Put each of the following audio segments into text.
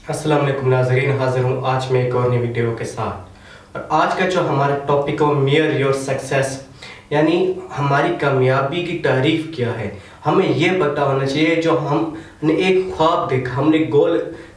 अस्सलाम वालेकुम नाज़रीन, हाज़िर हूँ आज मैं एक और नई वीडियो के साथ। और आज का जो हमारा टॉपिक है मेयर योर सक्सेस, यानी हमारी कामयाबी की तारीफ़ क्या है। हमें ये पता होना चाहिए जो हमने एक ख्वाब देखा,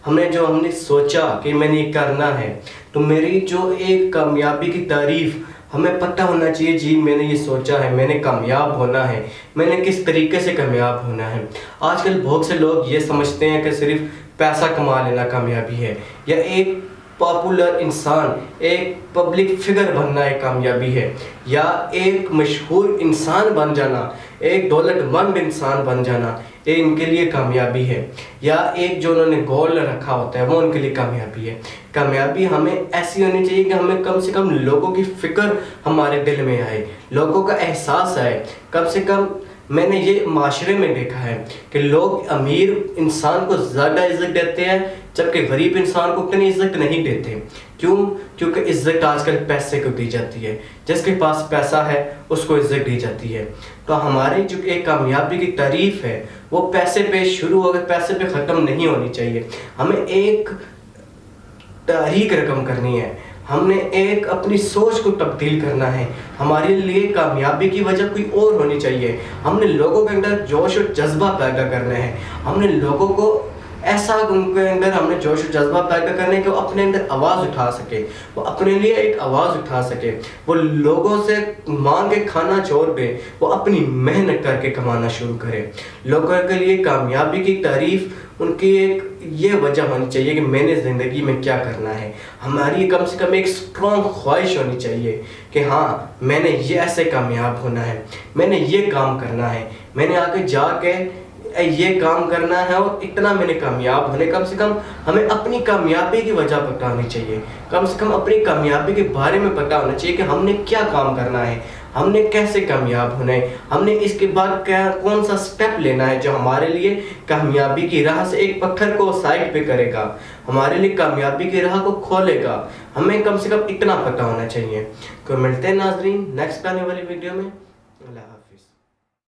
हमने सोचा कि मैंने ये करना है, तो मेरी जो एक कामयाबी की तारीफ़ हमें पता होना चाहिए। जी मैंने ये सोचा है, मैंने कामयाब होना है, मैंने किस तरीके से कामयाब होना है। आजकल बहुत से लोग ये समझते हैं कि सिर्फ पैसा कमा लेना कामयाबी है, या एक पॉपुलर इंसान, एक पब्लिक फिगर बनना एक कामयाबी है, या एक मशहूर इंसान बन जाना, एक दौलतमंद इंसान बन जाना, ये इनके लिए कामयाबी है। या एक जो उन्होंने गोल रखा होता है वो उनके लिए कामयाबी है। कामयाबी हमें ऐसी होनी चाहिए कि हमें कम से कम लोगों की फिक्र हमारे दिल में आए, लोगों का एहसास आए। कम से कम मैंने ये माशरे में देखा है कि लोग अमीर इंसान को ज़्यादा इज्जत देते हैं, जबकि गरीब इंसान को उतनी इज्जत नहीं देते। क्यों? क्योंकि इज्जत आजकल पैसे को दी जाती है, जिसके पास पैसा है उसको इज्जत दी जाती है। तो हमारी जो एक कामयाबी की तारीफ़ है वो पैसे पे शुरू होकर पैसे पे ख़त्म नहीं होनी चाहिए। हमें एक तारीख रकम करनी है, हमने एक अपनी सोच को तब्दील करना है। हमारे लिए कामयाबी की वजह कोई और होनी चाहिए। हमने लोगों के अंदर जोश और जज्बा पैदा करना है। हमने लोगों को ऐसा उनके अंदर हमने जोश और जज्बा पैदा करने के वो अपने अंदर आवाज़ उठा सके, वो अपने लिए एक आवाज़ उठा सके, वो लोगों से मांग के खाना छोड़ दे, वो अपनी मेहनत करके कमाना शुरू करे। लोगों के लिए कामयाबी की तारीफ़ उनकी एक ये वजह होनी चाहिए कि मैंने ज़िंदगी में क्या करना है। हमारी कम से कम एक स्ट्रॉन्ग ख्वाहिश होनी चाहिए कि हाँ मैंने ये ऐसे कामयाब होना है, मैंने ये काम करना है, मैंने आगे जाके ये काम करना है और इतना मैंने कामयाब होने। कम से कम हमें अपनी कामयाबी की वजह पता होनी चाहिए, कम से कम अपनी कामयाबी के बारे में पता होना चाहिए कि हमने क्या काम करना है, हमने कैसे कामयाब होना है, हमने इसके बाद क्या कौन सा स्टेप लेना है जो हमारे लिए कामयाबी की राह से एक पत्थर को साइड पे करेगा, हमारे लिए कामयाबी की राह को खोलेगा। हमें कम से कम इतना पता होना चाहिए। तो मिलते हैं नाजरीन नेक्स्ट आने वाली वीडियो में।